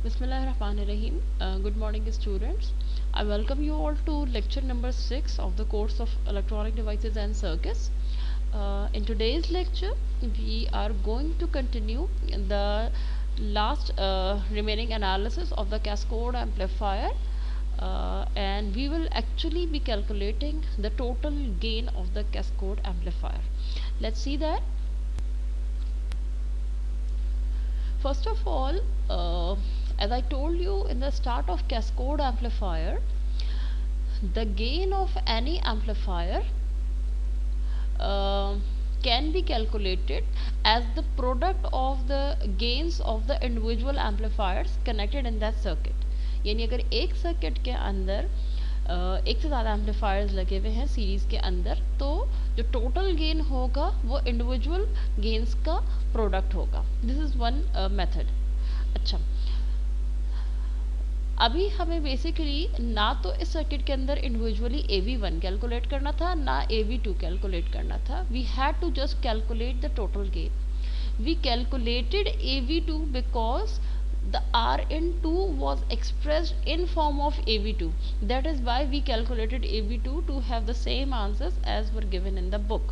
Bismillahirrahmanirrahim. Good morning, students. I welcome you all to lecture number 6 of the course of Electronic Devices and Circuits. In today's lecture, we are going to continue the last remaining analysis of the cascode amplifier, and we will actually be calculating the total gain of the cascode amplifier. Let's see that. First of all, as I told you in the start of cascode amplifier, the gain of any amplifier uh, can be calculated as the product of the gains of the individual amplifiers connected in that circuit. यानी अगर एक circuit के अंदर एक से ज़्यादा amplifiers लगे हुए हैं सीरीज़ के अंदर, तो जो टोटल गेन होगा वो इंडिविजुअल गेन्स का प्रोडक्ट होगा. This is one method. अच्छा, अभी हमें बेसिकली ना तो इस सर्किट के अंदर इंडिविजुअली AV1 कैलकुलेट करना था, ना AV2 कैलकुलेट करना था. We had to just calculate the total gain. We calculated AV2 because the Rn2 was expressed in form of AV2. That is why we calculated AV2 to have the same answers as were given in the book.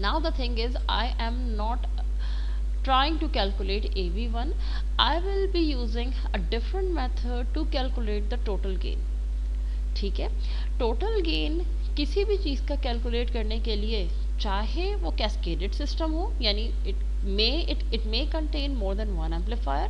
Now the thing is, I am not trying to calculate AV1. I will be using a different method to calculate the total gain. ठीक है, total gain किसी भी चीज़ का calculate करने के लिए, चाहे वो कैस्केडेड सिस्टम हो, यानी it may contain more than one amplifier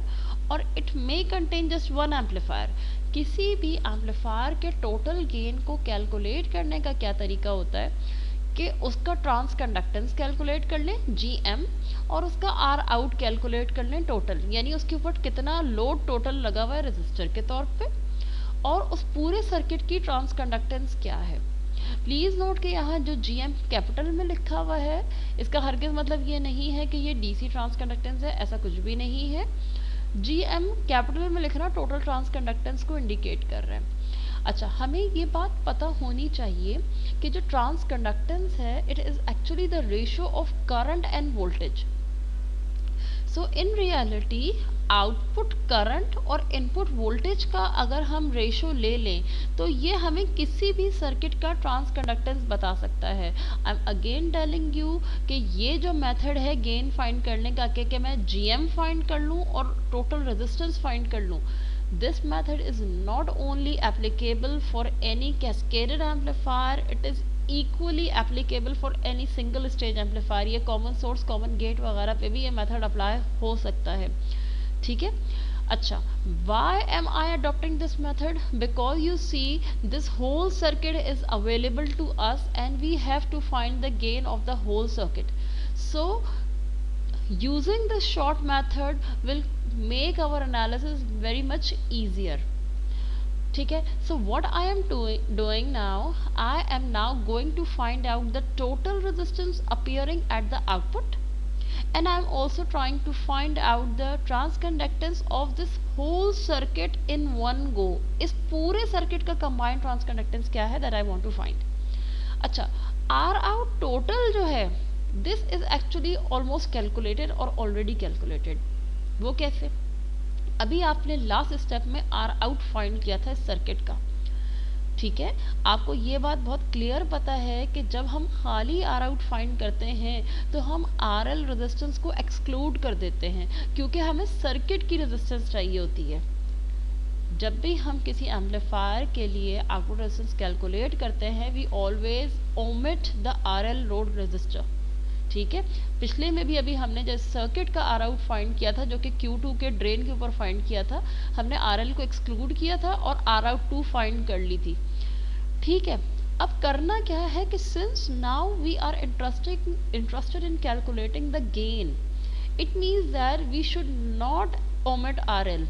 और it may contain just one amplifier. किसी भी एम्पलीफायर के टोटल गेन को कैलकुलेट करने का क्या तरीका होता है कि उसका ट्रांस कंडक्टेंस कैलकुलेट कर लें GM, और उसका R आउट कैलकुलेट कर लें टोटल, यानी उसके ऊपर कितना लोड टोटल लगा हुआ है रेजिस्टर के तौर पे, और उस पूरे सर्किट की ट्रांस कंडक्टेंस क्या है. प्लीज़ नोट कि यहाँ जो GM कैपिटल में लिखा हुआ है, इसका हरगिज़ मतलब ये नहीं है कि ये DC ट्रांस कंडक्टेंस है, ऐसा कुछ भी नहीं है. GM कैपिटल में लिखना टोटल ट्रांस कंडक्टेंस को इंडिकेट कर रहे हैं. अच्छा, हमें ये बात पता होनी चाहिए कि जो ट्रांस कंडक्टेंस है, it is actually the ratio of current end voltage. So in reality output current और इनपुट वोल्टेज का अगर हम रेशो ले लें तो ये हमें किसी भी सर्किट का ट्रांस कंडक्टेंस बता सकता है. I am again telling you कि ये जो मेथड है गेन फाइंड करने का कि मैं GM फाइंड कर लूँ और टोटल रेजिस्टेंस फाइंड कर लूँ, this method is not only applicable for any cascaded amplifier, it is equally applicable for any single stage amplifier. ये कॉमन सोर्स कॉमन गेट वगैरह पे भी ये मेथड अप्लाई हो सकता है. ठीक है. अच्छा, why am I adopting this method? Because you see this whole circuit is available to us and we have to find the gain of the whole circuit. So using this short method will make our analysis very much easier. ठीक है. So what I am doing now, I am now going to find out the total resistance appearing at the output, and I am also trying to find out the transconductance of this whole circuit in one go. इस पूरे circuit का combined transconductance क्या है, that I want to find. अच्छा, R out total जो है, this is actually almost calculated or already calculated. वो कैसे? अभी आपने लास्ट स्टेप में R आउट फाइंड किया था इस सर्किट का. ठीक है, आपको ये बात बहुत क्लियर पता है कि जब हम खाली R आउट फाइंड करते हैं तो हम RL रेजिस्टेंस को एक्सक्लूड कर देते हैं, क्योंकि हमें सर्किट की रेजिस्टेंस चाहिए होती है. जब भी हम किसी एम्पलीफायर के लिए आउटपुट रेजिस्टेंस कैलकुलेट करते हैं, we always omit the RL load resistor. ठीक है, पिछले में भी अभी हमने जैसे सर्किट का R आउट फाइंड किया था, जो कि Q2 के ड्रेन के ऊपर फाइंड किया था, हमने RL को एक्सक्लूड किया था और R आउट 2 फाइंड कर ली थी. ठीक है, अब करना क्या है कि since now we are interested in calculating the gain, it means that we should not omit RL.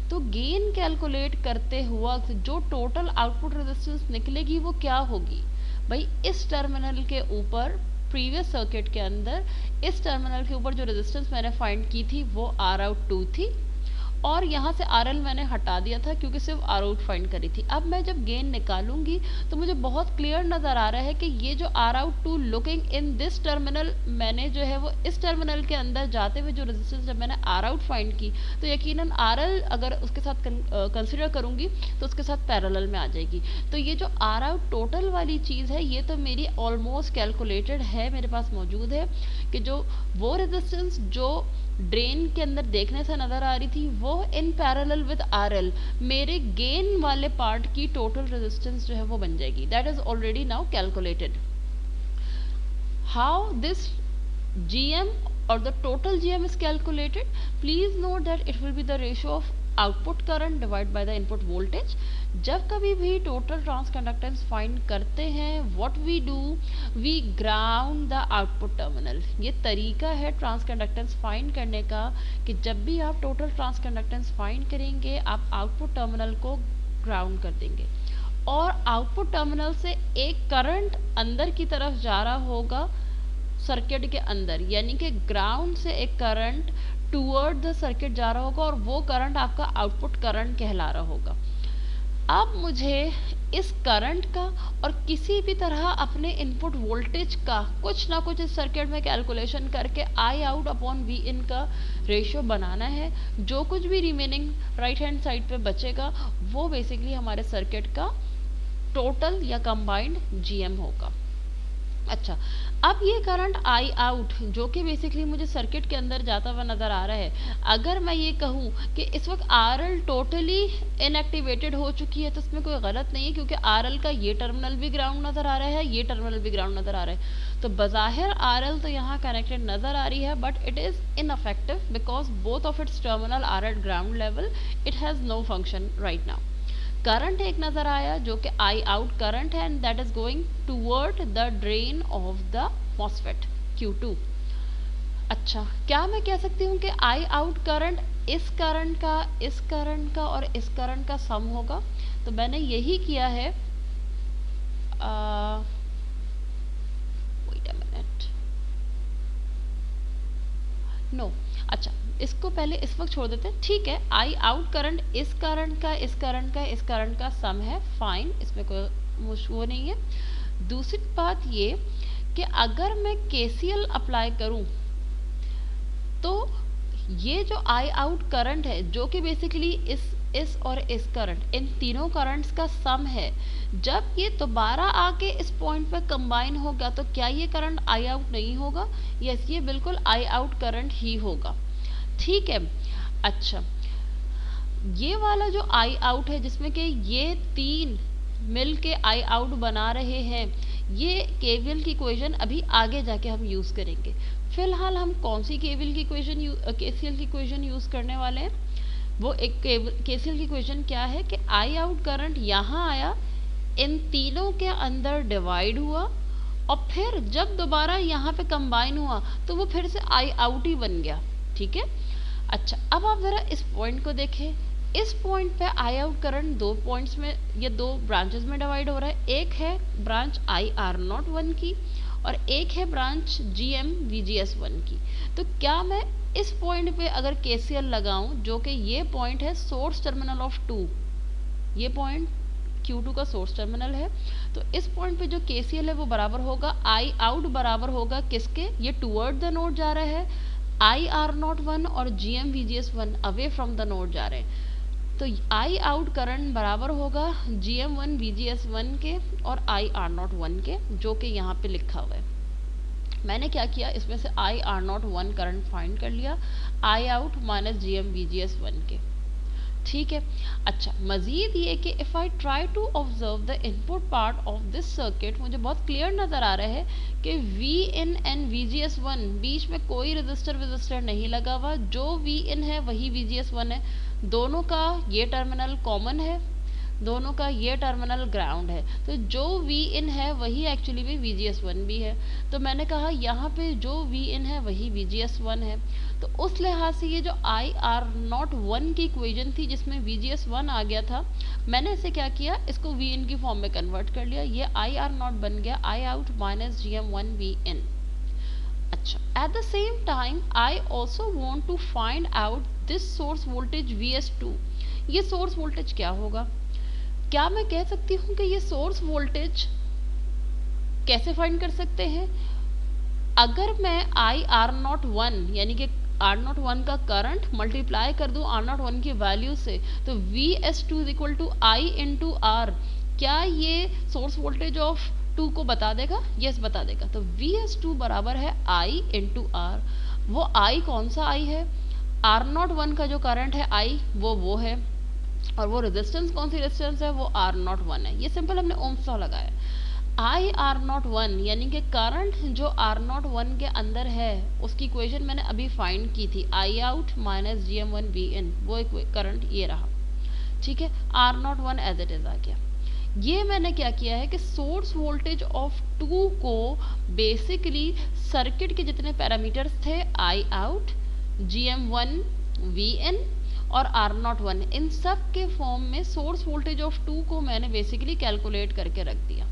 तो गेन कैलकुलेट करते हुआ जो टोटल आउटपुट रेजिस्टेंस निकलेगी वो क्या होगी भाई, इस टर्मिनल के ऊपर प्रीवियस सर्किट के अंदर इस टर्मिनल के ऊपर जो रेजिस्टेंस मैंने फाइंड की थी वो R out 2 थी, और यहाँ से आर एल मैंने हटा दिया था क्योंकि सिर्फ आर आउट फाइंड करी थी। अब मैं जब गेन निकालूंगी तो मुझे बहुत क्लियर नज़र आ रहा है कि ये जो R out to looking in this terminal, मैंने जो है वो इस टर्मिनल के अंदर जाते हुए जो रेजिस्टेंस जब मैंने आर आउट फाइंड की तो यकीनन आर एल अगर उसके साथ कंसिडर करूंगी तो उसके साथ पैरेलल में आ जाएगी। तो ये जो आर आउट टोटल वाली चीज़ है ये तो मेरी ऑलमोस्ट कैलकुलेटेड है, मेरे पास मौजूद है कि जो वो रेजिस्टेंस जो ड्रेन के अंदर देखने से नज़र आ रही थी वो in parallel with R L मेरे गेन वाले पार्ट की टोटल रेजिस्टेंस जो है वो बन जाएगी। That is already now calculated. How this GM or the total GM is calculated? Please note that it will be the ratio of output current divided by the input voltage. जब कभी भी total transconductance find करते हैं what we do, we ground the output terminal. ये तरीका है transconductance find करने का कि जब भी आप टोटल ट्रांसकंडक्टेंस फाइंड करेंगे आप आउटपुट टर्मिनल को ग्राउंड कर देंगे और आउटपुट टर्मिनल से एक करंट अंदर की तरफ जा रहा होगा सर्किट के अंदर, यानी कि ग्राउंड से एक करंट टूवर्ड द सर्किट जा रहा होगा और वो करंट आपका आउटपुट करंट कहला रहा होगा। अब मुझे इस करंट का और किसी भी तरह अपने इनपुट वोल्टेज का कुछ ना कुछ इस सर्किट में कैलकुलेशन करके आई आउट अपॉन वी इन का रेशियो बनाना है। जो कुछ भी रिमेनिंग राइट हैंड साइड पे बचेगा वो बेसिकली हमारे सर्किट का टोटल या कंबाइंड GM होगा। अच्छा, अब ये करंट आई आउट जो कि बेसिकली मुझे सर्किट के अंदर जाता हुआ नज़र आ रहा है, अगर मैं ये कहूँ कि इस वक्त आर एल टोटली इनएक्टिवेटेड हो चुकी है तो इसमें कोई गलत नहीं है क्योंकि आर एल का ये टर्मिनल भी ग्राउंड नज़र आ रहा है, ये टर्मिनल भी ग्राउंड नज़र आ रहा है। तो बज़ाहिर आर एल तो यहाँ कनेक्टेड नज़र आ रही है but it is ineffective because both of its terminal are at ground level, it has no function right now. Current एक नज़र आया जो कि आई आउट करंट है and that is going toward the drain of the MOSFET Q2। अच्छा, क्या मैं कह सकती हूँ कि आई आउट करंट इस करंट का, इस करंट का और इस करंट का सम होगा? तो मैंने यही किया है। वेट अ मिनट, नो, अच्छा इसको पहले इस वक्त छोड़ देते हैं, ठीक है। आई आउट करंट इस करंट का, इस करंट का, इस करंट का सम है, फाइन, इसमें कोई वो नहीं है। दूसरी बात ये कि अगर मैं KCL अप्लाई करूं तो ये जो आई आउट करंट है जो कि बेसिकली इस और इस करंट, इन तीनों करंट्स का सम है, जब ये दोबारा आके इस पॉइंट पे कंबाइन होगा तो क्या ये करंट आई आउट नहीं होगा? यस, ये बिल्कुल आई आउट करंट ही होगा, ठीक है। अच्छा, ये वाला जो आई आउट है जिसमें कि ये तीन मिल के आई आउट बना रहे हैं, ये केवीएल की इक्वेशन अभी आगे जाके हम यूज़ करेंगे। फिलहाल हम कौन सी केवीएल की इक्वेशन KCL की इक्वेशन यूज़ करने वाले हैं? वो एक KCL की इक्वेशन क्या है कि आई आउट करंट यहाँ आया, इन तीनों के अंदर डिवाइड हुआ और फिर जब दोबारा यहाँ पे कंबाइन हुआ तो वो फिर से आई आउट ही बन गया, ठीक है। अच्छा, अब आप ज़रा इस पॉइंट को देखें। इस पॉइंट पे आई आउट करंट दो पॉइंट्स में, ये दो ब्रांचेस में डिवाइड हो रहा है। एक है ब्रांच IR01 की और एक है ब्रांच GM VGS1 की। तो क्या मैं इस पॉइंट पे अगर KCL लगाऊं, जो कि ये पॉइंट है सोर्स टर्मिनल ऑफ 2, ये पॉइंट Q2 का सोर्स टर्मिनल है, तो इस पॉइंट पे जो KCL है वो बराबर होगा आई आउट बराबर होगा किसके? ये टूवर्ड द नोड जा रहा है, IR01 और GM VGS1 away from the node जा रहे हैं। तो आई आउट करंट बराबर होगा GM1 VGS1 के और IR01 के, जो कि यहाँ पे लिखा हुआ है। मैंने क्या किया, इसमें से IR01 करंट फाइंड कर लिया, आई आउट माइनस GM VGS1 के, ठीक है। अच्छा, मज़ीद ये कि if I try to observe the input part of this circuit, मुझे बहुत क्लियर नज़र आ रहा है कि Vin एंड VGS1 बीच में कोई रजिस्टर नहीं लगा हुआ, जो Vin है वही VGS1 है, दोनों का ये टर्मिनल कॉमन है, दोनों का ये टर्मिनल ग्राउंड है, तो जो Vin है वही एक्चुअली में VGS1 भी है। तो मैंने कहा यहाँ पे जो Vin है वही VGS1 है, तो उस लिहाज से ये जो IR01 की इक्वेशन थी जिसमें VGS1 आ गया था, मैंने इसे क्या किया, इसको Vin की फॉर्म में कन्वर्ट कर लिया। ये IR0 बन गया I out minus GM1 Vin। अच्छा, at the same time I also want to find out this source voltage Vs2। ये सोर्स वोल्टेज क्या होगा? क्या मैं कह सकती हूँ कि ये सोर्स वोल्टेज कैसे फाइंड कर सकते हैं? अगर मैं आई आर नॉट वन यानी कि आर नॉट वन का करंट मल्टीप्लाई कर दूं आर नॉट वन की वैल्यू से, तो V S two is equal to I into R, क्या ये सोर्स वोल्टेज ऑफ टू को बता देगा? यस, बता देगा। तो वी एस टू बराबर है आई इंटू आर। वो आई कौन सा आई है? आर नॉट वन का जो करंट है आई, वो है, और वो रेजिस्टेंस कौन सी रेजिस्टेंस है? वो आर नॉट वन है। ये सिंपल हमने ओम्स लॉ लगाया। आई आर नॉट वन यानी कि करंट जो आर नॉट वन के अंदर है उसकी इक्वेशन मैंने अभी फाइंड की थी, I out minus g m one v in, वो करंट ये रहा। ठीक है, r naught one as it is आ गया। ये मैंने क्या किया है कि सोर्स वोल्टेज ऑफ टू को बेसिकली सर्किट के जितने पैरामीटर्स थे, I out, g m one v n और आर नॉट वन, इन सब के फॉर्म में सोर्स वोल्टेज ऑफ टू को मैंने बेसिकली कैलकुलेट करके रख दिया।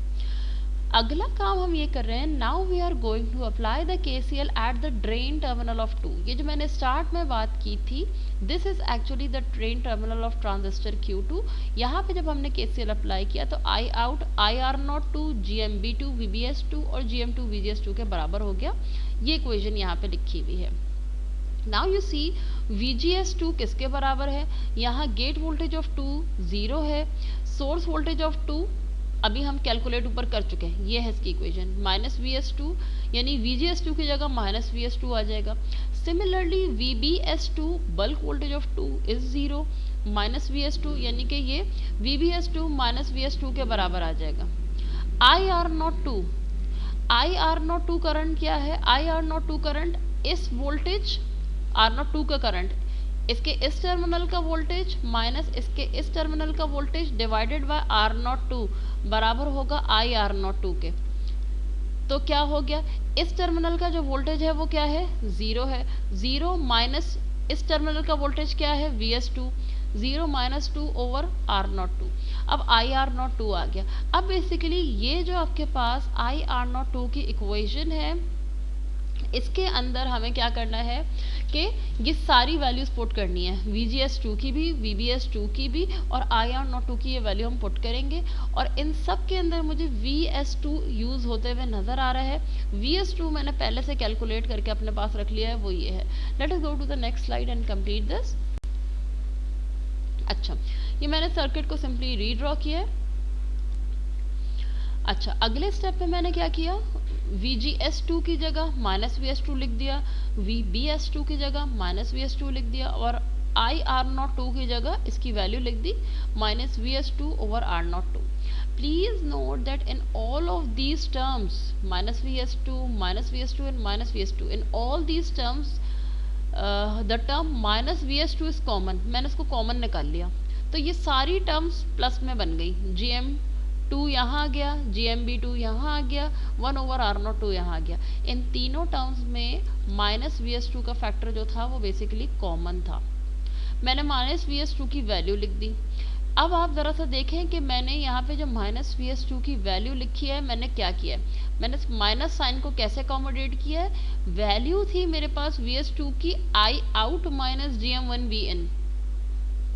अगला काम हम ये कर रहे हैं, now we are going to apply the KCL at the drain terminal of two. ये जो मैंने स्टार्ट में बात की थी, this is actually the drain terminal of transistor Q2। यहाँ पे जब हमने KCL अप्लाई किया तो I out I are naught two GMB2 VBS2 और GM2 VGS2 के बराबर हो गया। ये इक्वेशन यहाँ पे लिखी हुई है। नाउ यू सी VGS2 किसके बराबर है? यहाँ गेट वोल्टेज ऑफ टू 0 है, सोर्स वोल्टेज ऑफ टू अभी हम कैलकुलेट ऊपर कर चुके हैं, ये है इसकी इक्वेशन, माइनस VS2 यानी VGS2 की जगह माइनस VS2 आ जाएगा। Similarly VBS2 bulk voltage of 2 is 0, minus VS2 यानी कि ये VBS2 माइनस VS2 के बराबर आ जाएगा। I are naught two current क्या है? I are naught two current इस वोल्टेज आर नॉट टू का करंट, इसके इस टर्मिनल का वोल्टेज माइनस इसके इस टर्मिनल का voltage divided by R naught two बराबर होगा आई आर नॉट टू के। तो क्या हो गया? इस टर्मिनल का जो वोल्टेज है वो क्या है? 0 है। 0 माइनस इस टर्मिनल का वोल्टेज क्या है? VS2। 0 minus 2 over R naught two. अब आई आर नॉट टू आ गया। अब बेसिकली ये जो आपके पास आई आर नॉट टू की इक्वेशन है, इसके अंदर हमें क्या करना है कि ये सारी वैल्यूज पुट करनी है, VGS2 की भी, VBS2 की भी और IR02 की ये वैल्यू हम पुट करेंगे। और इन सब के अंदर मुझे VS2 यूज़ होते हुए नज़र आ रहा है। VS2 मैंने पहले से कैलकुलेट करके अपने पास रख लिया है, वो ये है। Let us go to the next slide and complete this. अच्छा, ये मैंने सर्किट को सिंपली रीड्रॉ किया है। अच्छा, अगले स्टेप पे मैंने क्या किया, VGS2 की जगह माइनस VS2 लिख दिया, VBS2 की जगह माइनस VS2 लिख दिया और IR02 की जगह इसकी वैल्यू लिख दी minus VS2 over R02। Please note that in all of these terms minus VS2 and minus VS2, in all these terms the term minus VS2 is common. मैंने इसको कॉमन निकाल लिया तो ये सारी टर्म्स प्लस में बन गई। GM2 यहाँ आ गया, GMB2 यहाँ आ गया, 1 ओवर R02 यहाँ आ गया। इन तीनों टर्म्स में माइनस VS2 का फैक्टर जो था वो बेसिकली कॉमन था। मैंने माइनस VS2 की वैल्यू लिख दी। अब आप ज़रा सा देखें कि मैंने यहाँ पे जो माइनस VS2 की वैल्यू लिखी है, मैंने क्या किया है, मैंने माइनस साइन को कैसे अकोमोडेट किया है। वैल्यू थी मेरे पास VS2 की आई आउट माइनस GM1VN,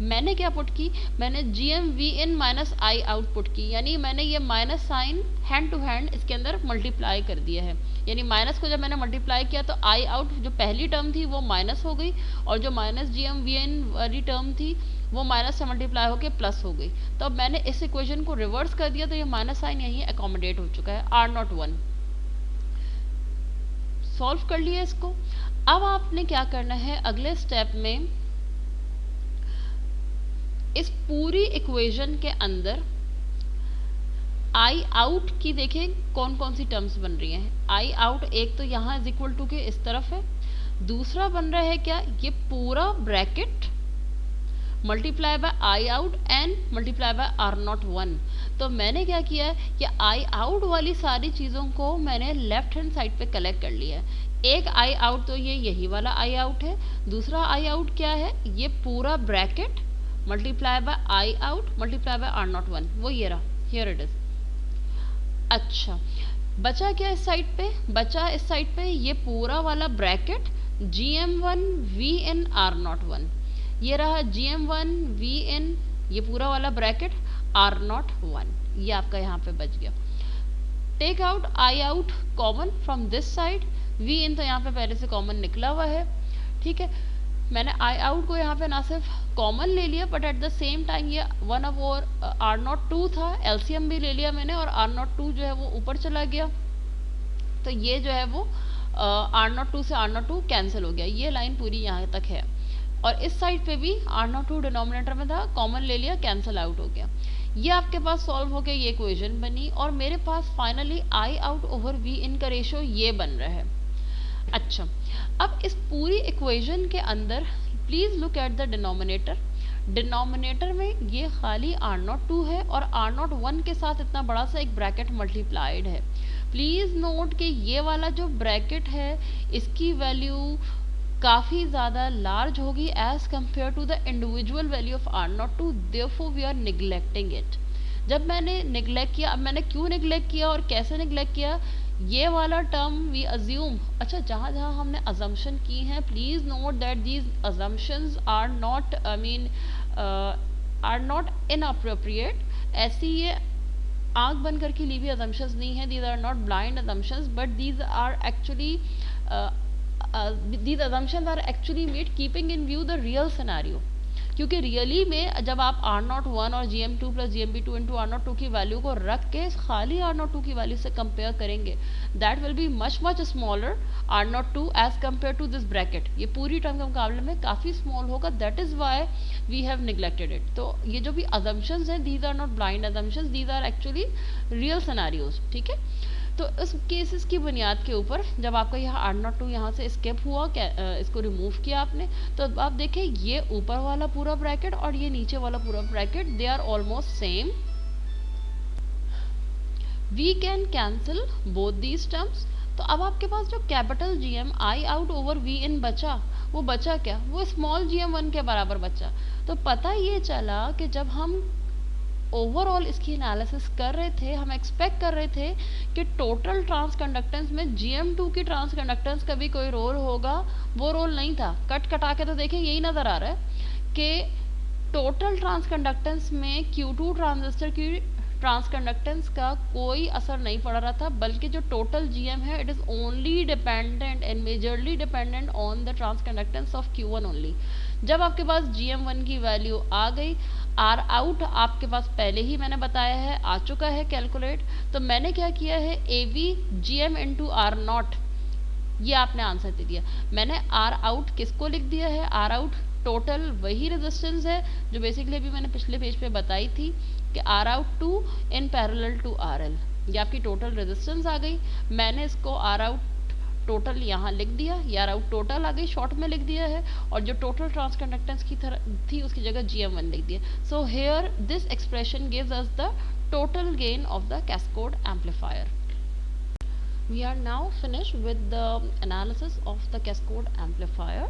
मैंने क्या पुट की, मैंने GMVN minus I output की, यानी मैंने ये minus sign hand to hand इसके अंदर मल्टीप्लाई कर दिया है। यानी माइनस को जब मैंने मल्टीप्लाई किया तो आई आउट जो पहली टर्म थी वो माइनस हो गई और जो माइनस GMVN वाली टर्म थी वो माइनस से मल्टीप्लाई होकर प्लस हो गई। तो अब मैंने इस इक्वेशन को रिवर्स कर दिया तो ये माइनस साइन यहीं अकोमोडेट हो चुका है। R01 सॉल्व कर लिया इसको। अब आपने क्या करना है, अगले स्टेप में इस पूरी इक्वेशन के अंदर आई आउट की देखें कौन कौन सी टर्म्स बन रही हैं। आई आउट एक तो यहाँ इज इक्वल टू के इस तरफ है, दूसरा बन रहा है क्या, ये पूरा bracket multiply by I out and multiply by R01। तो मैंने क्या किया है कि आई आउट वाली सारी चीज़ों को मैंने लेफ्ट हैंड साइड पे कलेक्ट कर लिया है। एक आई आउट तो ये यही वाला आई आउट है, दूसरा आई आउट क्या है, ये पूरा bracket multiply by I out multiply by R01, वो ये रहा, हियर इट इज। अच्छा, बचा क्या इस साइड पे, बचा इस साइड पे ये पूरा वाला ब्रैकेट GM1 VN R01, ये रहा GM1 VN, ये पूरा वाला ब्रैकेट R01, ये आपका यहाँ पे बच गया। Take out I out common from this side, VN तो यहाँ पे पहले से कॉमन निकला हुआ है, ठीक है। मैंने आई आउट को यहाँ पे ना सिर्फ कॉमन ले लिया but at the same time ये 1/4 R02 था, LCM भी ले लिया मैंने और R02 जो है वो ऊपर चला गया, तो ये जो है वो R02 से R02 कैंसिल हो गया, ये लाइन पूरी यहाँ तक है। और इस साइड पे भी R02 डिनोमिनेटर में था, कॉमन ले लिया, कैंसिल आउट हो गया। ये आपके पास सॉल्व हो गया, ये इक्वेशन बनी और मेरे पास finally I out over V in का रेशियो ये बन रहा है। अच्छा, अब इस पूरी इक्वेशन के अंदर please look at the denominator. Denominator में ये खाली R02 है और R01 के साथ इतना बड़ा सा एक ब्रैकेट मल्टीप्लाइड है। प्लीज नोट कि ये वाला जो ब्रैकेट है इसकी वैल्यू काफ़ी ज़्यादा लार्ज होगी as compare to the individual value of R02, therefore we are neglecting it. जब मैंने निगलेक्ट किया, अब मैंने क्यों निगलेक्ट किया और कैसे निगलेक्ट किया, ये वाला टर्म वी अज्यूम, अच्छा जहाँ जहाँ हमने अजम्पशन की हैं please note that these assumptions are not inappropriate. ऐसी ये आंख बंद करके ली हुई अजम्पशंस नहीं है, these are not blind assumptions but these are actually these assumptions are actually made keeping in view the real scenario, क्योंकि रियली में जब आप R01 और GM2 plus GMB2 into R02 की वैल्यू को रख के खाली R02 की वैल्यू से कंपेयर करेंगे, that will be much much smaller R02 as compare to this bracket. ये पूरी टर्म के मुकाबले में काफ़ी स्मॉल होगा, that is why we have neglected it. तो ये जो भी अजम्पशंस हैं these are not blind assumptions, these are actually real scenarios, ठीक है। तो इस केसेस की बुनियाद के ऊपर जब आपका यह R02 यहाँ से स्किप हुआ, इसको रिमूव किया आपने, तो आप देखें ये ऊपर वाला पूरा ब्रैकेट और ये नीचे वाला पूरा bracket they are almost same. We can cancel both these terms. तो अब आपके पास जो capital GM I out over V in बचा, वो बचा क्या, वो स्मॉल GM1 के बराबर बचा। तो पता ये चला कि जब हम ओवरऑल इसकी एनालिसिस कर रहे थे, हम एक्सपेक्ट कर रहे थे कि टोटल ट्रांस कंडक्टेंस में GM2 की ट्रांस कंडक्टेंस का भी कोई रोल होगा, वो रोल नहीं था। कट कटा के तो देखें यही नज़र आ रहा है कि टोटल ट्रांस कंडक्टेंस में Q2 ट्रांजिस्टर की ट्रांस कंडक्टेंस का कोई असर नहीं पड़ रहा था, बल्कि जो टोटल GM है it is only dependent and majorly dependent on the transconductance of Q1 only. जब आपके पास GM1 की वैल्यू आ गई, आर आउट आपके पास पहले ही मैंने बताया है आ चुका है कैलकुलेट, तो मैंने क्या किया है AV GM इंटू R0, ये आपने आंसर दे दिया। मैंने आर आउट किसको लिख दिया है, आर आउट टोटल वही रेजिस्टेंस है जो बेसिकली अभी मैंने पिछले पेज पे बताई थी कि R out 2 in parallel to RL, ये आपकी टोटल रेजिस्टेंस आ गई। मैंने इसको आर आउट टोटल यहाँ लिख दिया, यार आउट टोटल आ गई, शॉर्ट में लिख दिया है, और जो टोटल ट्रांस कंडक्टेंस की तरह थी उसकी जगह GM1 लिख दिया। So here this expression gives us the total gain of the cascode amplifier. We are now finished with the analysis of the cascade amplifier.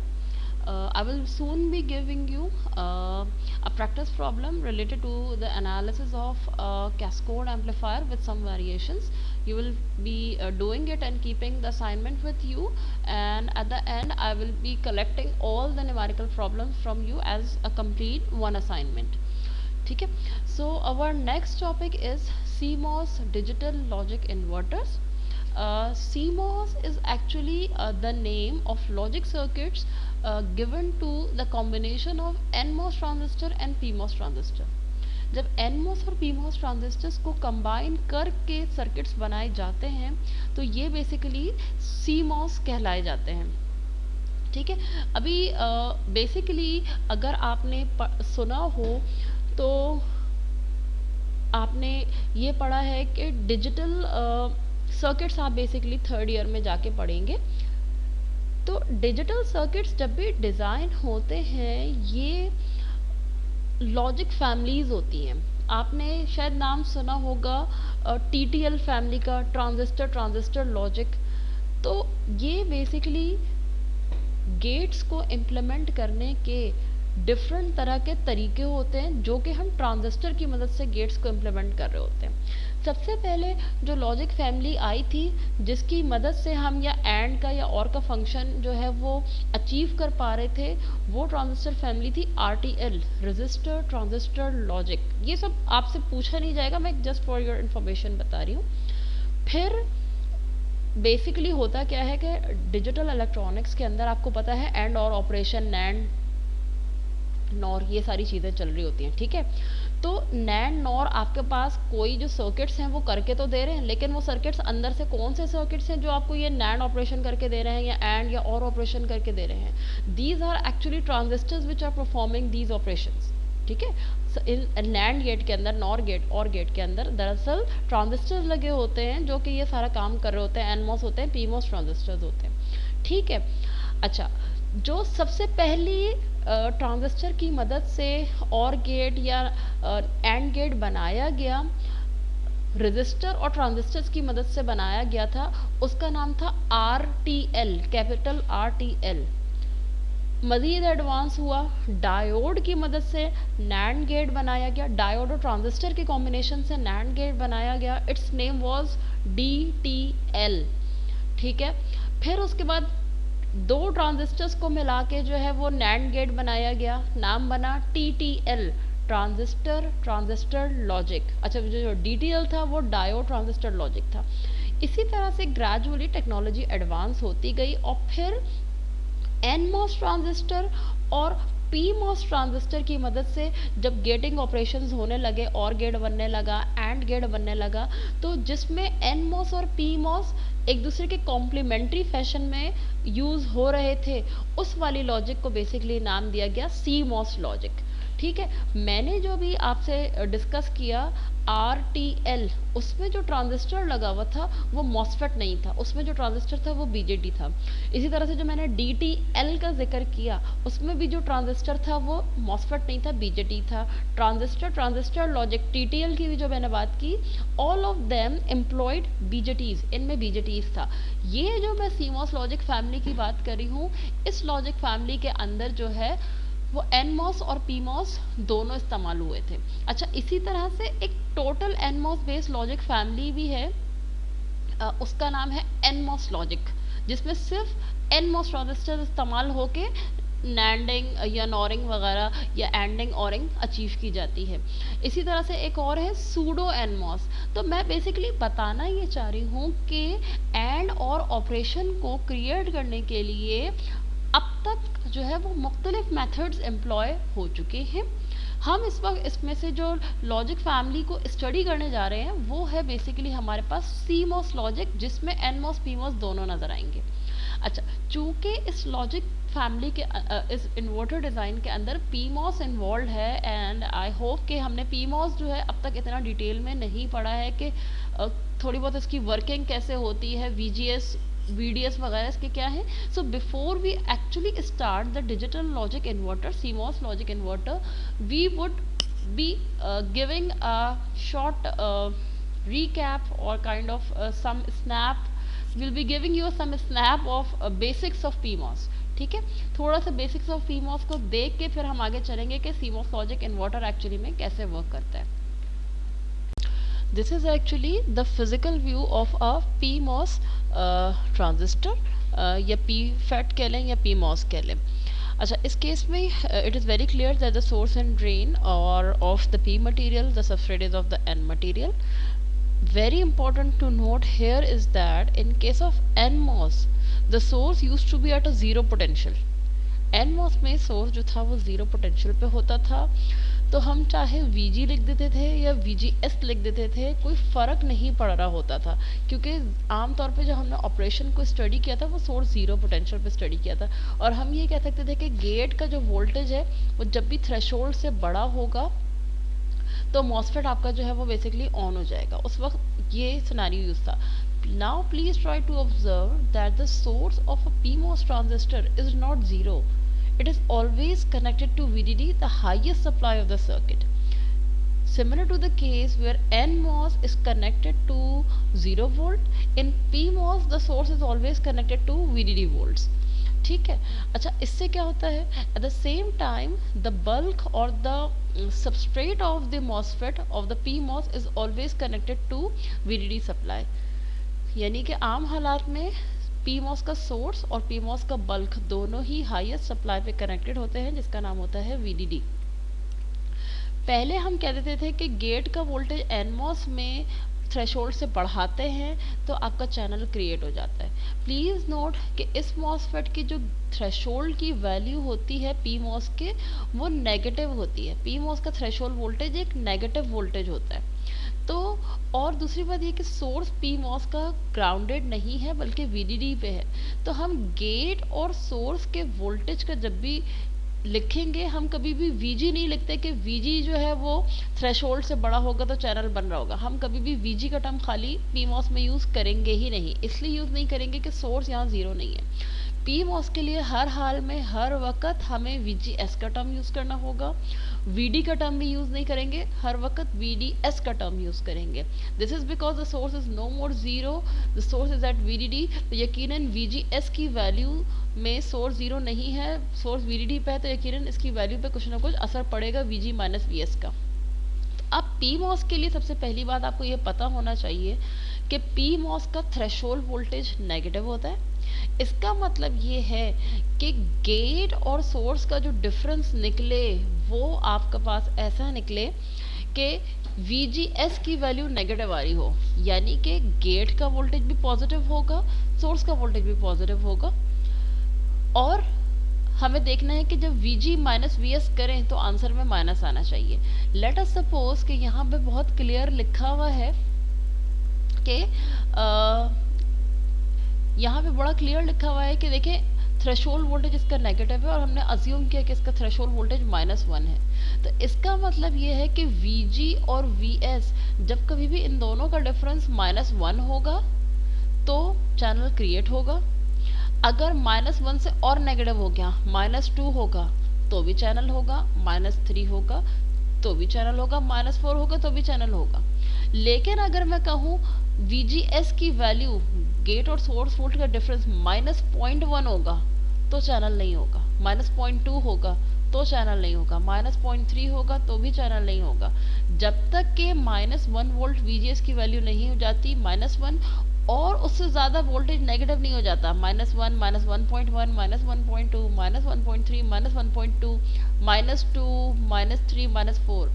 I will soon be giving you a practice problem related to the analysis of cascade amplifier with some variations. You will be doing it and keeping the assignment with you, and at the end I will be collecting all the numerical problems from you as a complete one assignment. ठीक है, so our next topic is CMOS digital logic inverters. CMOS is actually the name of logic circuits given to the combination of NMOS transistor and PMOS transistor. जब NMOS और PMOS transistors को combine करके circuits बनाए जाते हैं तो ये basically CMOS कहलाए जाते हैं, ठीक है। अभी बेसिकली अगर आपने सुना हो तो आपने ये पढ़ा है कि डिजिटल सर्किट्स आप बेसिकली थर्ड ईयर में जाके पढ़ेंगे। तो डिजिटल सर्किट्स जब भी डिज़ाइन होते हैं ये लॉजिक फैमिलीज़ होती हैं। आपने शायद नाम सुना होगा TTL फैमिली का, ट्रांजिस्टर लॉजिक। तो ये बेसिकली गेट्स को इम्प्लीमेंट करने के डिफरेंट तरह के तरीके होते हैं जो कि हम ट्रांजिस्टर की मदद से गेट्स को इम्प्लीमेंट कर रहे होते हैं। सबसे पहले जो लॉजिक फैमिली आई थी जिसकी मदद से हम या एंड का या और का फंक्शन जो है वो अचीव कर पा रहे थे, वो ट्रांजिस्टर फैमिली थी RTL, रजिस्टर ट्रांजिस्टर लॉजिक। ये सब आपसे पूछा नहीं जाएगा, मैं जस्ट फॉर योर इन्फॉर्मेशन बता रही हूँ। फिर बेसिकली होता क्या है कि डिजिटल इलेक्ट्रॉनिक्स के अंदर आपको पता है एंड और ऑपरेशन, नैंड नॉर, ये सारी चीज़ें चल रही होती हैं, ठीक है। तो नैंड नॉर आपके पास कोई जो सर्किट्स हैं वो करके तो दे रहे हैं, लेकिन वो सर्किट्स अंदर से कौन से सर्किट्स हैं जो आपको ये नैंड ऑपरेशन करके दे रहे हैं या एंड या और ऑपरेशन करके दे रहे हैं? These are actually transistors which are performing these operations, ठीक है। इन नैंड गेट के अंदर, नॉर गेट और गेट के अंदर दरअसल ट्रांजिस्टर्स लगे होते हैं जो कि ये सारा काम कर रहे होते हैं। एनमॉस होते हैं, पीमॉस ट्रांजिस्टर्स होते हैं, ठीक है। अच्छा, जो सबसे पहली ट्रांजिस्टर की मदद से और गेट या एंड गेट बनाया गया, रजिस्टर और ट्रांजिस्टर्स की मदद से बनाया गया था, उसका नाम था RTL, कैपिटल RTL। मज़ीद एडवांस हुआ, डायोड की मदद से नैंड गेट बनाया गया, डायोड और ट्रांजिस्टर के कॉम्बिनेशन से नैंड गेट बनाया गया, इट्स नेम वाज DTL, ठीक है। फिर उसके बाद दो ट्रांजिस्टर्स को मिला के जो है वो नैंड गेट बनाया गया, नाम बना TTL, ट्रांजिस्टर ट्रांजिस्टर लॉजिक। अच्छा, जो DTL था वो डायोड ट्रांजिस्टर लॉजिक था। इसी तरह से ग्रेजुअली टेक्नोलॉजी एडवांस होती गई और फिर NMOS ट्रांजिस्टर और PMOS ट्रांजिस्टर की मदद से जब गेटिंग ऑपरेशंस होने लगे, और गेट बनने लगा, एंड गेट बनने लगा, तो जिसमें NMOS और PMOS एक दूसरे के कॉम्प्लीमेंट्री फैशन में यूज़ हो रहे थे, उस वाली लॉजिक को बेसिकली नाम दिया गया CMOS लॉजिक, ठीक है। मैंने जो भी आपसे डिस्कस किया RTL, उसमें जो ट्रांजिस्टर लगा हुआ था वो मॉसफेट नहीं था, उसमें जो ट्रांजिस्टर था वो BJT था। इसी तरह से जो मैंने DTL का जिक्र किया, उसमें भी जो ट्रांजिस्टर था वो मॉसफेट नहीं था, BJT था। ट्रांजिस्टर ट्रांजिस्टर लॉजिक TTL की भी जो मैंने बात की, all of them employed BJTs, इनमें BJTs था। ये जो मैं CMOS लॉजिक फैमिली की बात कर रही हूँ, इस लॉजिक फैमिली के अंदर जो है वो NMOS और PMOS दोनों इस्तेमाल हुए थे। अच्छा, इसी तरह से एक total NMOS based logic family भी है, उसका नाम है NMOS लॉजिक, जिसमें सिर्फ NMOS ट्रांजिस्टर इस्तेमाल होके नैंडिंग या नॉरिंग वगैरह या एंडिंग ऑरिंग अचीव की जाती है। इसी तरह से एक और है सूडो NMOS। तो मैं बेसिकली बताना ये चाह रही हूँ कि एंड और ऑपरेशन को क्रिएट करने के लिए अब तक जो है वो मुख्तलिफ मेथड्स एम्प्लॉय हो चुके हैं। हम इस वक्त इसमें से जो लॉजिक फैमिली को स्टडी करने जा रहे हैं वो है बेसिकली हमारे पास CMOS लॉजिक, जिसमें NMOS PMOS दोनों नज़र आएंगे। अच्छा, चूँकि इस लॉजिक फैमिली के इस इन्वर्टर डिज़ाइन के अंदर PMOS इन्वॉल्व है, एंड आई होप कि हमने PMOS जो है अब तक इतना डिटेल में नहीं पढ़ा है कि थोड़ी बहुत इसकी वर्किंग कैसे होती है, VGS VDS वगैरह इसके क्या है। So before we actually start the digital logic inverter, CMOS logic inverter, we would be giving a short recap or kind of some snap, will be giving you some snap of basics of PMOS, ठीक है। थोड़ा सा basics of PMOS को देख के फिर हम आगे चलेंगे कि CMOS लॉजिक इन्वर्टर एक्चुअली में कैसे वर्क करता है। This is actually the physical view of a PMOS transistor, या PFET कह लें या PMOS कह लें। अच्छा, इस केस में it is very clear that the source and drain or of the P material, the substrate is of the N material. Very important to note here is that in case of NMOS, the source used to be at a zero potential. NMOS में source जो था वो zero potential पे होता था, तो हम चाहे VG लिख देते थे या VGS लिख देते थे, कोई फ़र्क नहीं पड़ रहा होता था, क्योंकि आमतौर पे जब हमने ऑपरेशन को स्टडी किया था वो सोर्स ज़ीरो पोटेंशियल पे स्टडी किया था। और हम ये कह सकते थे कि गेट का जो वोल्टेज है वो जब भी थ्रेशोल्ड से बड़ा होगा तो मॉसफेट आपका जो है वो बेसिकली ऑन हो जाएगा, उस वक्त ये सिनेरियो यूज था। Now please try to observe that the source of a PMOS transistor is not zero. It is always connected to VDD, the highest supply of the circuit. Similar to the case where NMOS is connected to 0 volt, in PMOS the source is always connected to VDD volts. ठीक है। अच्छा, इससे क्या होता है, at the same time the bulk और the substrate of the MOSFET of the P MOS is always connected to VDD supply. यानी कि आम हालात में पी मॉस का सोर्स और पी मॉस का बल्क दोनों ही हाईएस्ट सप्लाई पे कनेक्टेड होते हैं, जिसका नाम होता है वीडीडी। पहले हम कह देते थे कि गेट का वोल्टेज एनमॉस में थ्रेशोल्ड से बढ़ाते हैं तो आपका चैनल क्रिएट हो जाता है। प्लीज़ नोट कि इस मॉसफेट की जो थ्रेशोल्ड की वैल्यू होती है पी मॉस के, वो नेगेटिव होती है। पी मॉस का थ्रेशोल्ड वोल्टेज एक नेगेटिव वोल्टेज होता है। तो और दूसरी बात ये कि सोर्स पी मॉस का ग्राउंडेड नहीं है बल्कि वीडीडी पे है। तो हम गेट और सोर्स के वोल्टेज का जब भी लिखेंगे, हम कभी भी वीजी नहीं लिखते कि वीजी जो है वो थ्रेशोल्ड से बड़ा होगा तो चैनल बन रहा होगा। हम कभी भी वीजी का टर्म खाली पीमॉस में यूज़ करेंगे ही नहीं। इसलिए यूज़ नहीं करेंगे कि सोर्स यहाँ ज़ीरो नहीं है। पीमॉस के लिए हर हाल में हर वक्त हमें वीजीएस का टर्म यूज़ करना होगा। वीडी का टर्म भी यूज़ नहीं करेंगे, हर वक्त वीडीएस का टर्म यूज़ करेंगे। This is because the source is no more zero, the source is at VDD. तो यकीनन वीजीएस की वैल्यू में सोर्स ज़ीरो नहीं है, सोर्स वीडीडी पे है, तो यकीनन इसकी वैल्यू पे कुछ ना कुछ असर पड़ेगा वीजी माइनस वीएस का। अब पी मॉस के लिए सबसे पहली बात आपको ये पता होना चाहिए कि पी मॉस का थ्रेशोल्ड वोल्टेज नेगेटिव होता है। इसका मतलब ये है कि गेट और सोर्स का जो डिफरेंस निकले वो आपके पास ऐसा निकले कि VGS की वैल्यू नेगेटिव आ रही हो, यानी कि गेट का वोल्टेज भी पॉजिटिव होगा, सोर्स का वोल्टेज भी पॉजिटिव होगा। और हमें देखना है कि जब VG माइनस VS करें तो आंसर में माइनस आना चाहिए। लेट अस सपोज कि यहाँ पे बहुत क्लियर लिखा हुआ है कि यहाँ पे बड़ा क्लियर लिखा हुआ है कि देखिए थ्रेशोल्ड वोल्टेज इसका नेगेटिव है और हमने अज्यूम किया कि इसका थ्रेशोल्ड वोल्टेज -1 है। तो इसका मतलब ये है कि VG और VS जब कभी भी इन दोनों का डिफरेंस -1 होगा तो चैनल क्रिएट होगा। अगर -1 से और नेगेटिव हो गया, -2 होगा तो भी चैनल होगा, -3 होगा तो भी चैनल होगा, -4 होगा तो भी चैनल होगा। लेकिन अगर मैं कहूँ VGS की वैल्यू, गेट और सोर्स वोल्ट का डिफरेंस -0.1 होगा तो चैनल नहीं होगा, -0.2 होगा तो चैनल नहीं होगा, -0.3 होगा तो भी चैनल नहीं होगा। जब तक के -1 वोल्ट VGS की वैल्यू नहीं हो जाती -1 और उससे ज़्यादा वोल्टेज नेगेटिव नहीं हो जाता, -1, -1.1, -1.2, -1.3, -1.2, -2, -3, -4,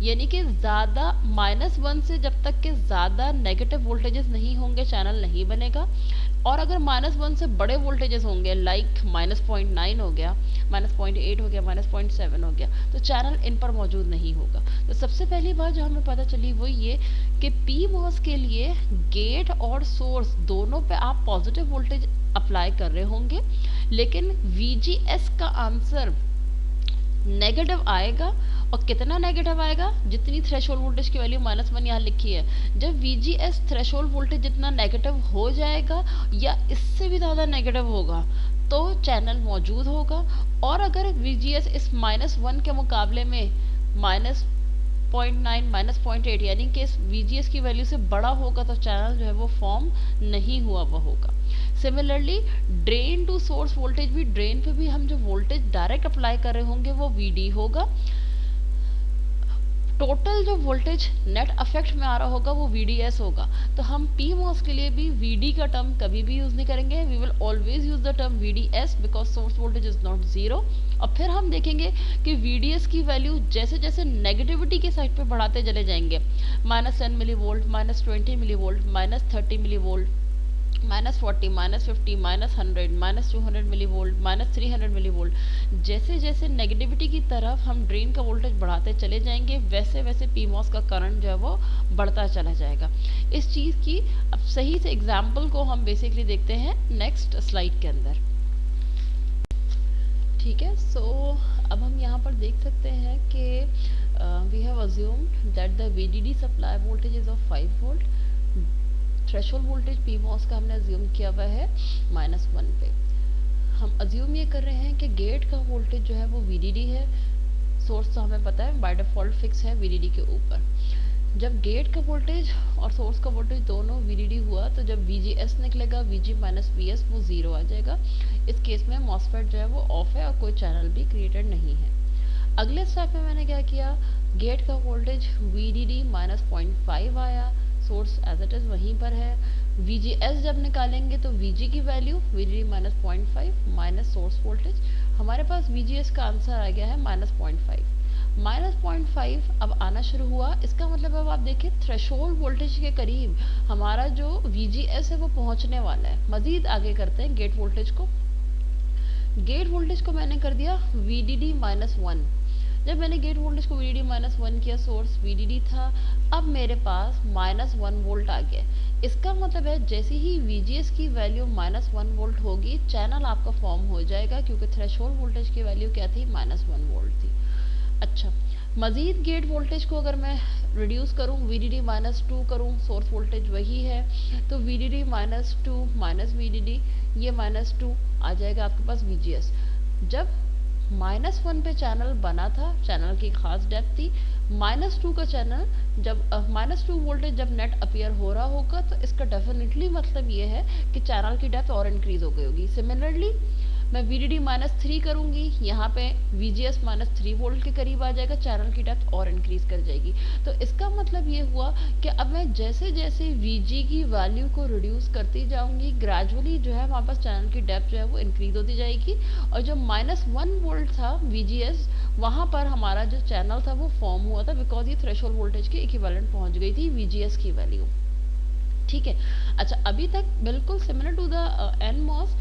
यानी कि ज़्यादा -1 से जब तक के ज़्यादा नेगेटिव वोल्टेजेस नहीं होंगे चैनल नहीं बनेगा। और अगर -1 से बड़े वोल्टेजेस होंगे लाइक -0.9 हो गया, -0.8 हो गया, -0.7 हो गया, तो चैनल इन पर मौजूद नहीं होगा। तो सबसे पहली बात जो हमें पता चली वो ये कि पी मॉस के लिए गेट और सोर्स दोनों पे आप पॉजिटिव वोल्टेज अप्लाई कर रहे होंगे, लेकिन VGS का आंसर नेगेटिव आएगा। और कितना नेगेटिव आएगा, जितनी थ्रेशोल्ड वोल्टेज की वैल्यू -1 यहाँ लिखी है। जब VGS थ्रेशोल्ड वोल्टेज जितना नेगेटिव हो जाएगा या इससे भी ज़्यादा नेगेटिव होगा तो चैनल मौजूद होगा। और अगर VGS इस -1 के मुकाबले में -0.9, -0.8 यानी कि इस VGS की वैल्यू से बड़ा होगा तो चैनल जो है वो फॉर्म नहीं हुआ वो होगा। Similarly drain to source voltage भी, ड्रेन पे भी हम जो वोल्टेज डायरेक्ट अप्लाई कर रहे होंगे वो VD होगा। टोटल जो वोल्टेज नेट अफेक्ट में आ रहा होगा वो VDS होगा। तो हम पी मॉस के लिए भी VD का टर्म कभी भी यूज़ नहीं करेंगे, we will always use the term VDS because source voltage is not zero. और फिर हम देखेंगे कि VDS की वैल्यू जैसे जैसे नेगेटिविटी के साइड पे बढ़ाते चले जाएंगे, -10 milli volt, -20 milli volt, -30 milli volt, -40, -50, -100, -200 milli volt, -300 milli volt, जैसे जैसे नेगेटिविटी की तरफ हम ड्रेन का वोल्टेज बढ़ाते चले जाएंगे वैसे वैसे पीमॉस का करंट जो है वो बढ़ता चला जाएगा। इस चीज़ की अब सही से एग्जाम्पल को हम बेसिकली देखते हैं नेक्स्ट स्लाइड के अंदर। ठीक है, सो अब हम यहाँ पर देख सकते हैं कि we have assumed that the VDD supply voltage is of 5 volt. Threshold voltage PMOS का हमने अज्यूम किया हुआ है -1 पे। हम अज्यूम ये कर रहे हैं कि गेट का वोल्टेज जो है वो VDD है, सोर्स तो हमें पता है बाय डिफ़ॉल्ट फिक्स है VDD के ऊपर। जब गेट का वोल्टेज और सोर्स का वोल्टेज दोनों VDD हुआ तो जब VGS निकलेगा VG माइनस VS वो ज़ीरो आ जाएगा। इस केस में मॉसफेट जो है वो ऑफ है और कोई चैनल भी क्रिएटेड नहीं है। अगले स्टेप में मैंने क्या किया, गेट का वोल्टेज VDD माइनस 0.5 आया, सोर्स एज इट इज़ वहीं पर है। VGS जब निकालेंगे तो VG की value VDD minus 0.5 minus source voltage, हमारे पास VGS का आंसर आ गया है माइनस 0.5। माइनस 0.5 अब आना शुरू हुआ, इसका मतलब अब आप देखिए थ्रेशोल्ड वोल्टेज के करीब हमारा जो VGS है वो पहुंचने वाला है। मजीद आगे करते हैं गेट वोल्टेज को। गेट वोल्टेज को मैंने कर दिया VDD माइनस 1। जब मैंने गेट वोल्टेज को VDD माइनस 1 किया, सोर्स VDD था, अब मेरे पास माइनस 1 वोल्ट आ गया। इसका मतलब है जैसे ही VGS की वैल्यू माइनस 1 वोल्ट होगी चैनल आपका फॉर्म हो जाएगा, क्योंकि थ्रेशोल्ड वोल्टेज की वैल्यू क्या थी, माइनस 1 वोल्ट थी। अच्छा, मज़ीद गेट वोल्टेज को अगर मैं रिड्यूस करूँ, VDD माइनस 2 करूँ, सोर्स वोल्टेज वही है, तो VDD माइनस 2 माइनस VDD, ये माइनस 2 आ जाएगा आपके पास VGS। जब माइनस 1 पे चैनल बना था, चैनल की खास डेप्थ थी, माइनस 2 का चैनल जब माइनस 2 वोल्टेज जब नेट अपीयर हो रहा होगा तो इसका डेफिनेटली मतलब ये है कि चैनल की डेप्थ और इंक्रीज हो गई होगी। सिमिलरली मैं VDD माइनस 3 करूँगी, यहाँ पे VGS माइनस 3 वोल्ट के करीब आ जाएगा, चैनल की डेप्थ और इंक्रीज कर जाएगी। तो इसका मतलब ये हुआ कि अब मैं जैसे जैसे VG की वैल्यू को रिड्यूस करती जाऊँगी, ग्रेजुअली जो है हमारे पास चैनल की डेप्थ जो है वो इंक्रीज होती जाएगी, और जो माइनस 1 वोल्ट था VGS, वहाँ पर हमारा जो चैनल था वो फॉर्म हुआ था, बिकॉज ये थ्रेशोल्ड वोल्टेज के इक्विवेलेंट पहुँच गई थी VGS की वैल्यू। ठीक है। अच्छा, अभी तक बिल्कुल similar to the NMOS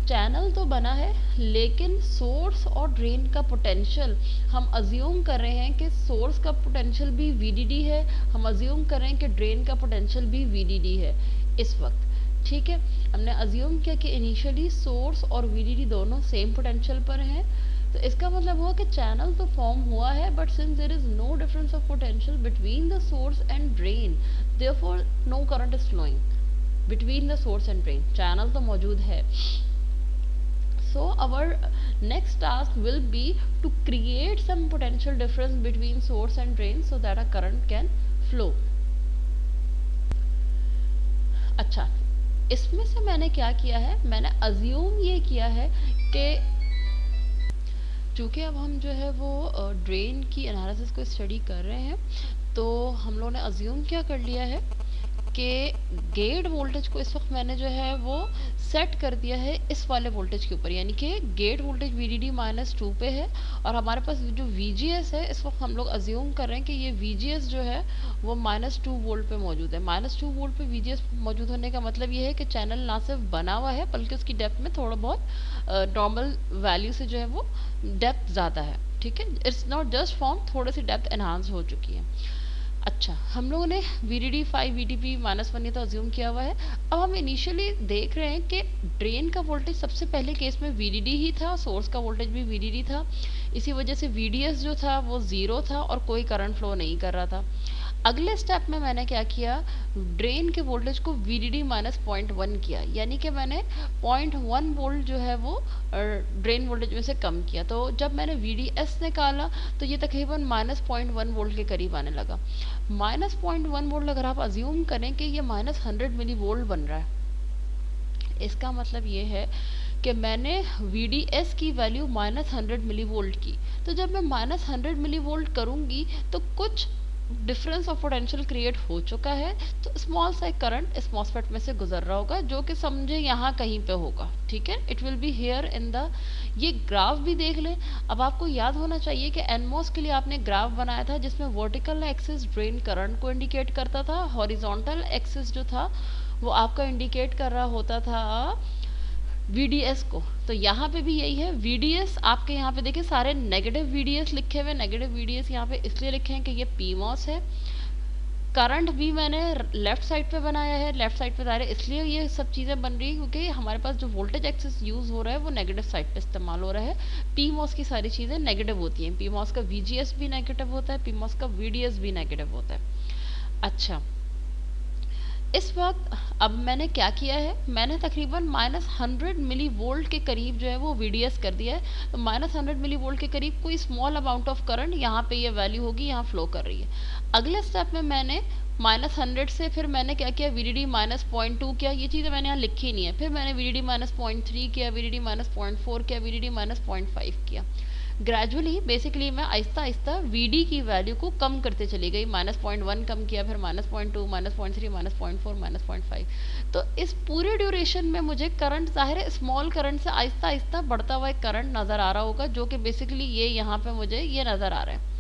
channel तो बना है, लेकिन सोर्स और ड्रेन का पोटेंशियल हम अज्यूम कर रहे हैं कि सोर्स का पोटेंशियल भी VDD है, हम अज्यूम कर रहे हैं कि ड्रेन का पोटेंशियल भी VDD है इस वक्त। ठीक है, हमने अज्यूम किया कि इनिशियली सोर्स और VDD दोनों सेम पोटेंशियल पर हैं, तो इसका मतलब हुआ कि चैनल तो फॉर्म हुआ है, but since there is no difference of potential between the source and drain, therefore no current is flowing between the source and drain, channel तो मौजूद है। So our next task will be to create some potential difference between source and drain so that a current can flow. अच्छा, इसमें से मैंने क्या किया है, मैंने अज्यूम ये किया है कि चूँकि अब हम जो है वो ड्रेन की एनालिसिस को स्टडी कर रहे हैं, तो हम लोगों ने अज्यूम क्या कर लिया है कि गेट वोल्टेज को इस वक्त मैंने जो है वो सेट कर दिया है इस वाले वोल्टेज के ऊपर, यानी कि गेट वोल्टेज VDD माइनस 2 पे है, और हमारे पास जो VGS है इस वक्त हम लोग अज्यूम कर रहे हैं कि ये VGS जो है वो माइनस 2 वोल्ट पे मौजूद है। माइनस 2 वोल्ट पे VGS मौजूद होने का मतलब ये है कि चैनल ना सिर्फ बना हुआ है बल्कि उसकी डेप्थ में थोड़ा बहुत नॉर्मल वैल्यू से जो है वो डेप्थ ज़्यादा है। ठीक है, इट्स नॉट जस्ट फॉर्म, थोड़ी सी डेप्थ एनहांस हो चुकी है। अच्छा, हम लोगों ने VDD 5 VDP माइनस 1 ये तो अज्यूम किया हुआ है। अब हम इनिशियली देख रहे हैं कि ड्रेन का वोल्टेज सबसे पहले केस में VDD ही था, सोर्स का वोल्टेज भी VDD था, इसी वजह से VDS जो था वो ज़ीरो था और कोई करंट फ्लो नहीं कर रहा था। अगले स्टेप में मैंने क्या किया, ड्रेन के वोल्टेज को VDD माइनस 0.1 किया, यानी कि मैंने 0.1 वोल्ट जो है वो ड्रेन वोल्टेज में से कम किया। तो जब मैंने VDS निकाला तो ये तकरीबन माइनस 0.1 वोल्ट के करीब आने लगा। माइनस 0.1 वोल्ट अगर आप अज्यूम करें कि ये माइनस 100 मिली वोल्ट बन रहा है, इसका मतलब ये है कि मैंने VDS की वैल्यू माइनस 100 मिली वोल्ट की, तो जब मैं माइनस 100 मिली वोल्ट करूँगी तो कुछ डिफरेंस ऑफ पोटेंशियल क्रिएट हो चुका है, तो स्मॉल सा करंट इस मॉसफेट में से गुजर रहा होगा, जो कि समझे यहाँ कहीं पे होगा। ठीक है, it will be here in the, ये ग्राफ भी देख लें। अब आपको याद होना चाहिए कि NMOS के लिए आपने ग्राफ बनाया था जिसमें वर्टिकल एक्सिस ड्रेन करंट को इंडिकेट करता था, हॉरिजॉन्टल एक्सिस जो था वो आपका इंडिकेट कर रहा होता था VDS को। तो यहाँ पे भी यही है, VDS आपके यहाँ पे देखिए सारे नेगेटिव VDS लिखे हुए, नेगेटिव VDS यहाँ पे इसलिए लिखे हैं कि ये PMOS है। करंट भी मैंने लेफ्ट साइड पे बनाया है, लेफ्ट साइड पे जा रहे इसलिए ये सब चीज़ें बन रही है क्योंकि हमारे पास जो वोल्टेज एक्सेस यूज़ हो रहा है वो नेगेटिव साइड पे इस्तेमाल हो रहा है। PMOS की सारी चीज़ें नेगेटिव होती हैं, PMOS का VGS भी नेगेटिव होता है, PMOS का VDS भी नेगेटिव होता है। अच्छा, इस वक्त अब मैंने क्या किया है, मैंने तकरीबन -100 मिली वोल्ट के करीब जो है वो VDS कर दिया है। तो -100 मिली वोल्ट के करीब कोई स्मॉल अमाउंट ऑफ करंट यहाँ पे ये वैल्यू होगी, यहाँ फ्लो कर रही है। अगले स्टेप में मैंने -100 से फिर मैंने क्या किया, VDD -0.2 किया। ये चीज़ें मैंने यहाँ लिखी नहीं है। फिर मैंने VDD -0.3 किया, VDD -0.4 किया, VDD -0.5 किया। ग्रेजुअली बेसिकली मैं आहिस्ता आहिस्ता VD की वैल्यू को कम करते चली गई। -0.1 कम किया, फिर -0.2, -0.3, -0.4, -0.5। तो इस पूरे ड्यूरेशन में मुझे करंट, जाहिर है स्मॉल करंट से आहिस्ता आहिस्ता बढ़ता हुआ एक करंट नज़र आ रहा होगा, जो कि बेसिकली ये यहाँ पे मुझे ये नज़र आ रहा है।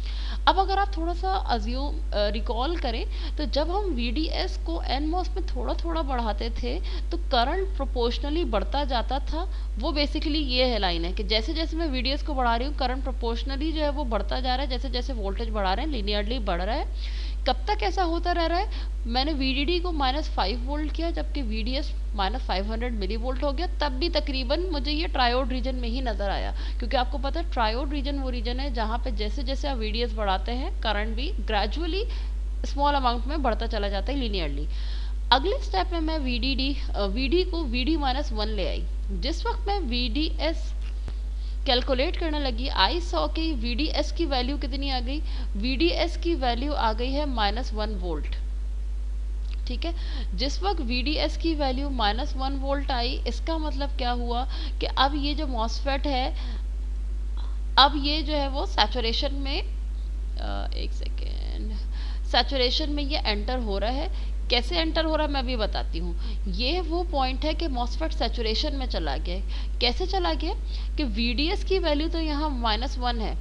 अब अगर आप थोड़ा सा अज्यूम रिकॉल करें, तो जब हम VDS को NMOS में थोड़ा थोड़ा बढ़ाते थे तो करंट प्रोपोर्शनली बढ़ता जाता था। वो बेसिकली ये है लाइन है कि जैसे जैसे मैं VDS को बढ़ा रही हूँ, करंट प्रोपोर्शनली जो है वो बढ़ता जा रहा है, जैसे जैसे वोल्टेज बढ़ा रहे हैं लीनियरली बढ़ रहा है। कब तक ऐसा होता रह रहा है, मैंने VDD को -5 वोल्ट किया, जबकि VDS -500 मिली वोल्ट हो गया, तब भी तकरीबन मुझे ये ट्रायोड रीजन में ही नज़र आया। क्योंकि आपको पता है ट्रायोड रीजन वो रीजन है जहाँ पे जैसे जैसे आप VDS बढ़ाते हैं, करंट भी ग्रेजुअली स्मॉल अमाउंट में बढ़ता चला जाता है लीनियरली। अगले स्टेप में मैं VD को VD -1 ले आई। जिस वक्त मैं VDS कैलकुलेट करने लगी, आई सॉ कि VDS की वैल्यू कितनी आ गई, VDS की वैल्यू आ गई है -1 वोल्ट। ठीक है, जिस वक्त VDS की वैल्यू -1 वोल्ट आई, इसका मतलब क्या हुआ कि अब ये जो मॉसफेट है, अब ये जो है वो सैचुरेशन में एक सेकेंड, सैचुरेशन में ये एंटर हो रहा है। कैसे एंटर हो रहा है मैं भी बताती हूँ। ये वो पॉइंट है कि मॉसफेट सैचुरेशन में चला गया। कैसे चला गया कि VDS की वैल्यू तो यहाँ -1 है,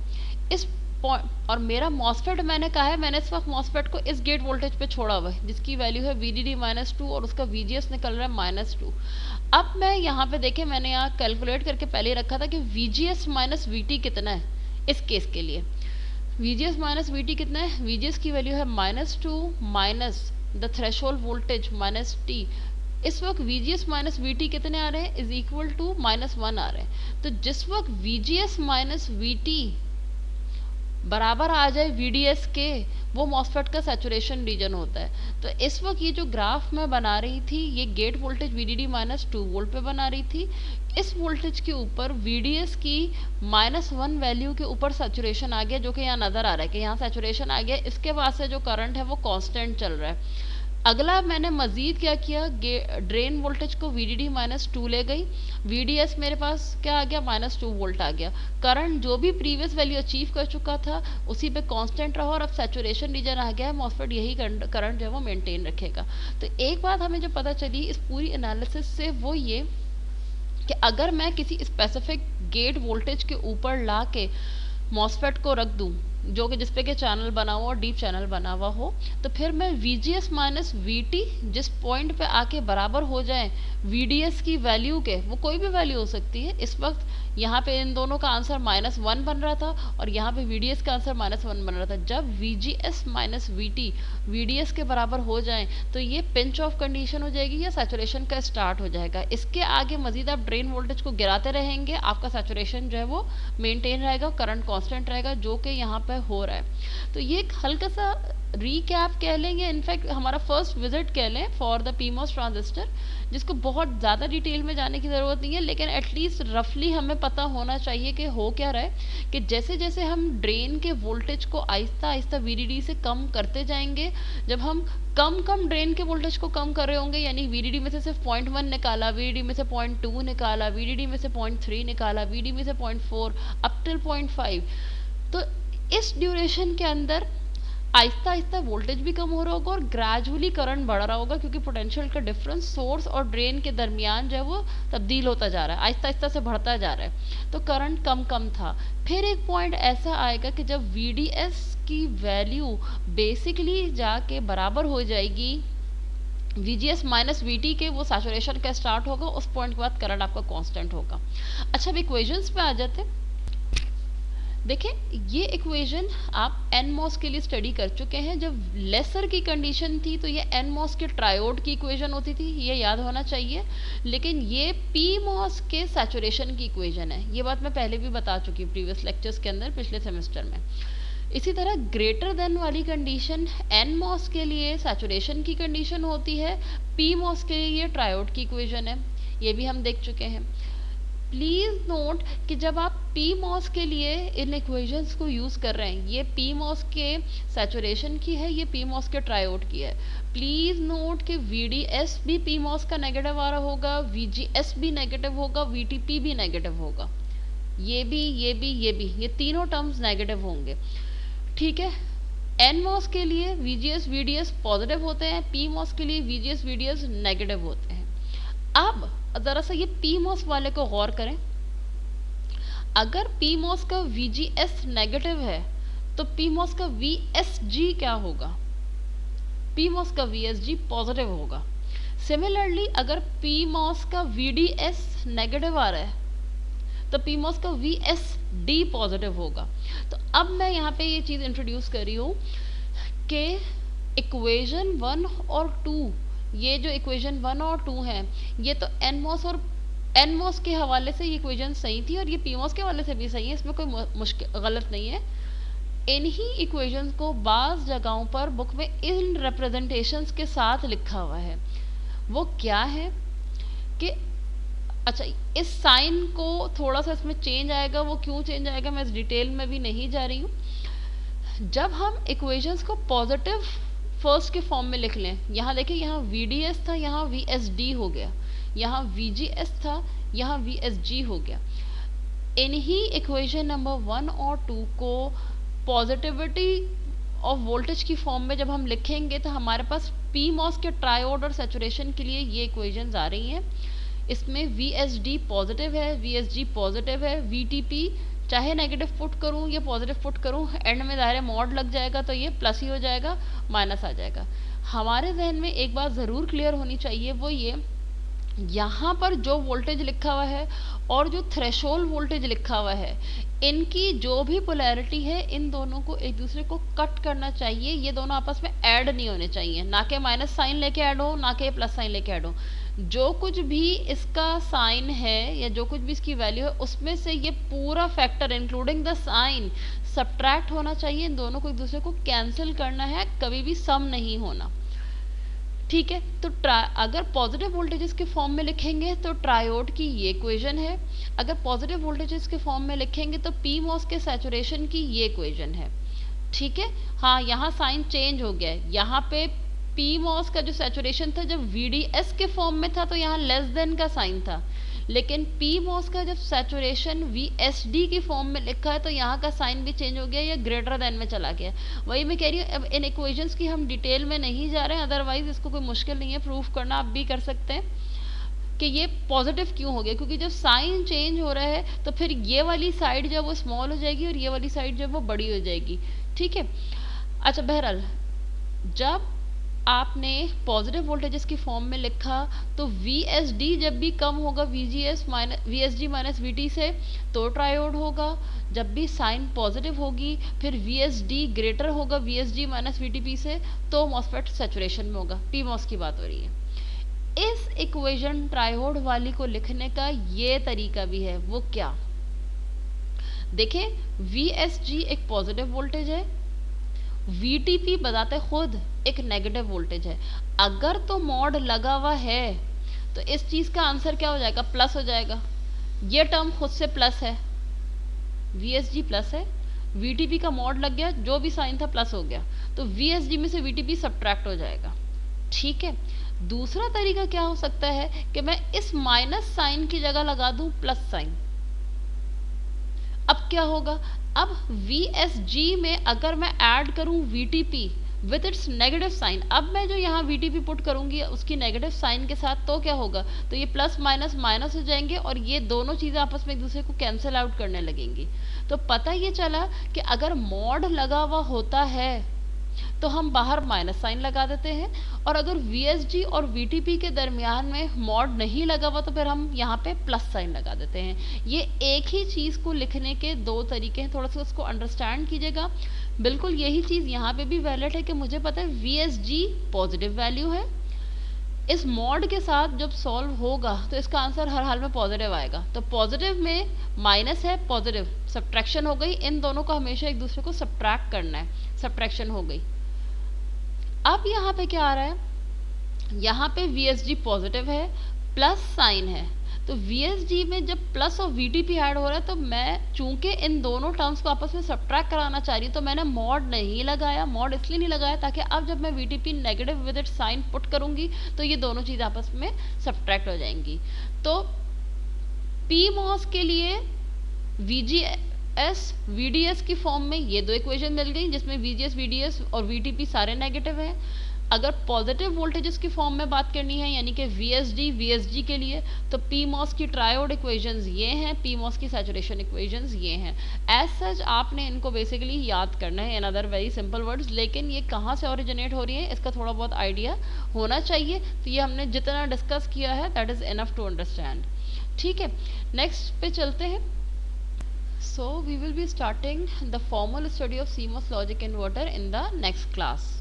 इस पॉइंट, और मेरा मॉसफेट मैंने कहा है, मैंने इस वक्त मॉसफेट को इस गेट वोल्टेज पे छोड़ा हुआ है जिसकी वैल्यू है VDD -2 और उसका VGS निकल रहा है -2। अब मैं यहाँ पे देखे, मैंने यहाँ कैलकुलेट करके पहले रखा था कि VGS -VT कितना है इस केस के लिए। VGS -VT कितना है, VGS की वैल्यू है -2 minus the threshold voltage -T। इस वक्त VGS -VT कितने आ रहे हैं, इज इक्वल टू -1 आ रहे हैं। तो जिस वक्त VGS -VT बराबर आ जाए VDS के, वो मॉसफेट का सैचुरेशन रीजन होता है। तो इस वक्त ये जो ग्राफ मैं बना रही थी, ये गेट वोल्टेज VDD -2 वोल्ट पे बना रही थी। इस वोल्टेज के ऊपर VDS की -1 वैल्यू के ऊपर सैचुरेशन आ गया, जो कि यहाँ नज़र आ रहा है कि यहाँ सैचुरेशन आ गया। इसके बाद से जो करंट है वो कांस्टेंट चल रहा है। अगला मैंने मज़ीद क्या किया, ड्रेन वोल्टेज को VDD -2 ले गई, VDS मेरे पास क्या आ गया, -2 वोल्ट आ गया। करंट जो भी प्रीवियस वैल्यू अचीव कर चुका था उसी पे कांस्टेंट रहा, और अब सैचुरेशन रीजन आ गया है, मॉसफेट यही करंट जो है वो मेंटेन रखेगा। तो एक बात हमें जो पता चली इस पूरी एनालिसिस से, वो ये कि अगर मैं किसी स्पेसिफिक गेट वोल्टेज के ऊपर ला के मॉसफेट को रख दूं, जो कि जिसपे के चैनल बना हुआ और डीप चैनल बना हुआ हो, तो फिर मैं VGS -VT जिस पॉइंट पे आके बराबर हो जाए VDS की वैल्यू के, वो कोई भी वैल्यू हो सकती है। इस वक्त यहाँ पे इन दोनों का आंसर -1 बन रहा था और यहाँ पे VDS का आंसर -1 बन रहा था। जब VGS -VT VDS के बराबर हो जाए तो ये पिंच ऑफ कंडीशन हो जाएगी या सैचुरेशन का स्टार्ट हो जाएगा। इसके आगे मजीद आप ड्रेन वोल्टेज को गिराते रहेंगे, आपका सैचुरेशन जो है वो मेंटेन रहेगा, करंट कांस्टेंट रहेगा, जो कि यहाँ पे हो रहा है। तो ये एक हल्का सा रीकैप कह लें, या इनफैक्ट हमारा फर्स्ट विजिट कह लें फॉर द PMOS ट्रांजिस्टर, जिसको बहुत ज़्यादा डिटेल में जाने की ज़रूरत नहीं है, लेकिन एटलीस्ट रफली हमें पता होना चाहिए कि हो क्या रहा है। कि जैसे जैसे हम ड्रेन के वोल्टेज को आहिस्ता आहिस्ता VDD से कम करते जाएंगे, जब हम कम ड्रेन के वोल्टेज को कम कर रहे होंगे, यानी VDD में से सिर्फ 0.1 निकाला, VDD में से 0.2 निकाला, VDD में से 0.3 निकाला, VDD में से 0.4 अप टिल 0.5, तो इस ड्यूरेशन के अंदर आहिस्ता आहिस्ता वोल्टेज भी कम हो रहा होगा और ग्रेजुअली करंट बढ़ रहा होगा, क्योंकि पोटेंशियल का डिफरेंस सोर्स और ड्रेन के दरमियान जो है वो तब्दील होता जा रहा है, आहिस्ता आहिस्ता से बढ़ता जा रहा है। तो करंट कम था। फिर एक पॉइंट ऐसा आएगा कि जब VDS की वैल्यू बेसिकली जाके बराबर हो जाएगी VGS -VT के, वो सैचुरेशन का स्टार्ट होगा, उस पॉइंट के बाद करंट आपका कांस्टेंट होगा। अच्छा, अब इक्वेशंस पे आ जाते हैं। देखिए, ये इक्वेशन आप NMOS के लिए स्टडी कर चुके हैं। जब लेसर की कंडीशन थी तो ये NMOS के ट्रायोड की इक्वेशन होती थी, ये याद होना चाहिए। लेकिन ये PMOS के सैचुरेशन की इक्वेशन है। ये बात मैं पहले भी बता चुकी हूँ प्रीवियस लेक्चर्स के अंदर, पिछले सेमेस्टर में। इसी तरह ग्रेटर देन वाली कंडीशन एन मॉस के लिए सैचुरेशन की कंडीशन होती है, पी मॉस के लिए ये ट्रायोड की इक्वेशन है, ये भी हम देख चुके हैं। प्लीज नोट कि जब आप पी मॉस के लिए इन इक्वेशंस को यूज कर रहे हैं, ये पी मॉस के सैचुरेशन की है, ये पी मॉस के ट्रायोड की है। प्लीज नोट कि वीडीएस भी पी मॉस का नेगेटिव आ रहा होगा, वीजीएस भी नेगेटिव होगा, वीटीपी भी नेगेटिव होगा, ये भी ये भी ये भी, ये तीनों टर्म्स नेगेटिव होंगे। ठीक है, एन मॉस के लिए वीजीएस वीडीएस पॉजिटिव होते हैं, पी मॉस के लिए वीजीएस वीडीएस नेगेटिव होते हैं। अब जरा सा ये पी मॉस वाले को गौर करें, अगर पी मॉस का वीजीएस नेगेटिव है तो पी मॉस का वीएसजी क्या होगा? पी मॉस का वीएसजी पॉजिटिव होगा। सिमिलरली अगर पी मॉस का वीडीएस नेगेटिव आ रहा है तो पी मॉस का वीएसडी पॉजिटिव होगा। तो अब मैं यहाँ पे ये चीज़ इंट्रोड्यूस कर रही हूँ कि इक्वेशन 1 और 2, ये जो इक्वेशन 1 और 2 हैं, ये तो एन मॉस और एन मॉस के हवाले से ये इक्वेशन सही थी और ये पी मॉस के हवाले से भी सही है, इसमें कोई मुश्किल गलत नहीं है। इन्हीं इक्वेशंस को बाज़ जगहों पर बुक में इन रिप्रेजेंटेशंस के साथ लिखा हुआ है। वो क्या है कि अच्छा, इस साइन को थोड़ा सा इसमें चेंज आएगा, वो क्यों चेंज आएगा मैं इस डिटेल में भी नहीं जा रही हूँ। जब हम इक्वेशंस को पॉजिटिव फर्स्ट के फॉर्म में लिख लें, यहाँ देखिए, यहाँ वीडीएस था, यहाँ वीएसडी हो गया, यहाँ वीजीएस था, यहाँ वीएसजी हो गया। इन्हीं इक्वेशन नंबर 1 और 2 को पॉजिटिविटी ऑफ वोल्टेज की फॉर्म में जब हम लिखेंगे तो हमारे पास पी मॉस के ट्रायोड और सैचुरेशन के लिए ये इक्वेशंस आ रही हैं। इसमें वीएसडी पॉजिटिव है, वीएसजी पॉजिटिव है, वीटीपी चाहे नेगेटिव पुट करूं या पॉजिटिव पुट करूं, एंड में दायरे मॉड लग जाएगा तो ये प्लस ही हो जाएगा, माइनस आ जाएगा। हमारे जहन में एक बात ज़रूर क्लियर होनी चाहिए, वो ये, यहाँ पर जो वोल्टेज लिखा हुआ है और जो थ्रेशोल्ड वोल्टेज लिखा हुआ है, इनकी जो भी पोलैरिटी है, इन दोनों को एक दूसरे को कट करना चाहिए, ये दोनों आपस में ऐड नहीं होने चाहिए, ना कि माइनस साइन लेके ऐड हो, ना कि प्लस साइन लेके ऐड हो। जो कुछ भी इसका साइन है या जो कुछ भी इसकी वैल्यू है, उसमें से ये पूरा factor including the sign subtract होना चाहिए, इन दोनों को एक दूसरे को कैंसिल करना है, कभी भी सम नहीं होना। ठीक है, तो अगर पॉजिटिव वोल्टेजेस के फॉर्म में लिखेंगे तो ट्रायोड की ये इक्वेशन है, अगर पॉजिटिव वोल्टेजेस के फॉर्म में लिखेंगे तो पी मॉस के सैचुरेशन की ये इक्वेशन है। ठीक है, हाँ, यहाँ साइन चेंज हो गया है, यहाँ पे पी मॉस का जो सैचुरेशन था जब वीडीएस के फॉर्म में था तो यहाँ लेस देन का साइन था, लेकिन पी मॉस का जब सैचुरेशन वीएसडी की फॉर्म में लिखा है तो यहाँ का साइन भी चेंज हो गया, या ग्रेटर देन में चला गया। वही मैं कह रही हूँ, अब इन इक्वेशंस की हम डिटेल में नहीं जा रहे हैं, अदरवाइज इसको कोई मुश्किल नहीं है, प्रूफ करना आप भी कर सकते हैं कि ये पॉजिटिव क्यों हो गया, क्योंकि जब साइन चेंज हो रहा है तो फिर ये वाली साइड जब वो स्मॉल हो जाएगी और ये वाली साइड जब वो बड़ी हो जाएगी। ठीक है, अच्छा, बहरहाल जब आपने पॉजिटिव वोल्टेजेस की फॉर्म में लिखा तो वीएसडी जब भी कम होगा वीएसडी माइनस वीटी से तो ट्रायोड होगा, जब भी साइन पॉजिटिव होगी फिर वीएसडी ग्रेटर होगा वीएसडी माइनस वीटीपी से तो मॉसफेट सैचुरेशन में होगा। पी मॉस की बात हो रही है। इस इक्वेशन ट्रायोड वाली को लिखने का ये तरीका भी है, वो क्या, देखें, वीएसजी एक पॉजिटिव वोल्टेज है, वीटीपी बताते खुद एक नेगेटिव वोल्टेज है। अगर तो मॉड लगा हुआ है तो इस चीज का आंसर क्या हो जाएगा, प्लस हो जाएगा। ये टर्म खुद से प्लस है, वीएसजी प्लस है, वीटीपी का मॉड लग गया, जो भी साइन था प्लस हो गया, तो वीएसजी में से वीटीपी सब्ट्रैक्ट हो जाएगा। ठीक है, दूसरा तरीका क्या हो सकता है कि मैं इस माइनस साइन की जगह लगा दूं प्लस साइन। अब क्या होगा, अब VSG में अगर मैं ऐड करूं VTP with its negative sign, अब मैं जो यहाँ VTP पुट करूंगी उसकी नेगेटिव साइन के साथ, तो क्या होगा, तो ये प्लस माइनस माइनस हो जाएंगे और ये दोनों चीज़ें आपस में एक दूसरे को कैंसिल आउट करने लगेंगी। तो पता ये चला कि अगर मॉड लगा हुआ होता है तो हम बाहर माइनस साइन लगा देते हैं, और अगर VSG और VTP के दरमियान में मॉड नहीं लगा हुआ तो फिर हम यहाँ पे प्लस साइन लगा देते हैं। ये एक ही चीज़ को लिखने के दो तरीके हैं, थोड़ा सा उसको अंडरस्टैंड कीजिएगा। बिल्कुल यही चीज़ यहाँ पे भी वैलिड है कि मुझे पता है VSG पॉजिटिव वैल्यू है, इस मॉड के साथ जब सॉल्व होगा तो इसका आंसर हर हाल में पॉजिटिव आएगा, तो पॉजिटिव में माइनस है, पॉजिटिव सब्ट्रैक्शन हो गई, इन दोनों को हमेशा एक दूसरे को सब्ट्रैक्ट करना है, सब्ट्रैक्शन हो गई। अब यहाँ पे क्या आ रहा है, यहाँ पे VSG पॉजिटिव है, प्लस साइन है, तो VSG में जब प्लस और VTP ऐड हो रहा है तो मैं चूंकि इन दोनों टर्म्स को आपस में सब्ट्रैक्ट कराना चाह रही हूँ तो मैंने मॉड नहीं लगाया। मॉड इसलिए नहीं लगाया ताकि अब जब मैं VTP negative with it sign put करूंगी तो ये दोनों चीज़ आपस में सब्ट्रैक्ट हो जाएंगी। तो PMOS के लिए VGS VDS की फॉर्म में ये दो इक्वेशन मिल गई जिसमें VGS VDS और VTP सारे नेगेटिव हैं। अगर पॉजिटिव वोल्टेजेस की फॉर्म में बात करनी है यानी कि VSD VSG के लिए तो PMOS की ट्रायोड इक्वेशंस ये हैं, PMOS की सैचुरेशन इक्वेशंस ये हैं। एज सच आपने इनको बेसिकली याद करना है in other very simple words, लेकिन ये कहाँ से ओरिजिनेट हो रही है इसका थोड़ा बहुत आइडिया होना चाहिए। तो ये हमने जितना डिस्कस किया है that is enough to understand. ठीक है, नेक्स्ट पे चलते हैं। So we will be starting the formal study of CMOS logic inverter in the next class.